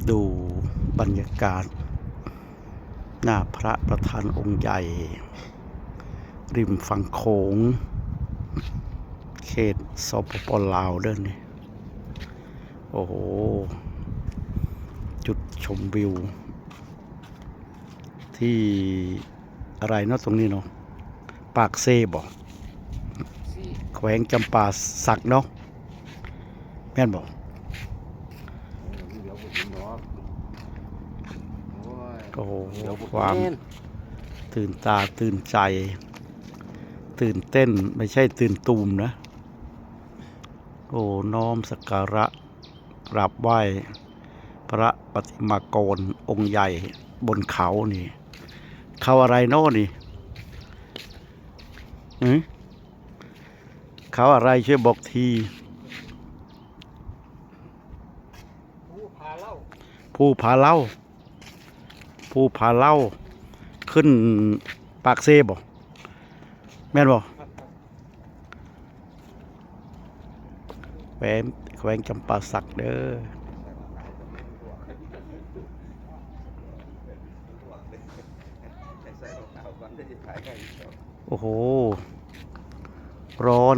ดูบรรยากาศหน้าพระประธานองค์ใหญ่ริมฝั่งโขงเขตสปป.ลาวเด้อนี่โอ้โหจุดชมวิวที่อะไรเนาะตรงนี้เนาะปากเซ่บอกแขวงจำปาสักเนาะแม่นบอกโอ้โหความตื่นตาตื่นใจตื่นเต้นไม่ใช่ตื่นตูมนะโอ้น้อมสักการะกราบไหว้พระปฏิมากรองค์ใหญ่บนเขานี่เขาอะไรโน่นี่เขาอะไรช่วยบอกทีภูผาเล่าภูผาเล่าขึ้นปากเซ่บ่แม่นบ่แขวงจำปาสักเด้อโอ้โหร้อน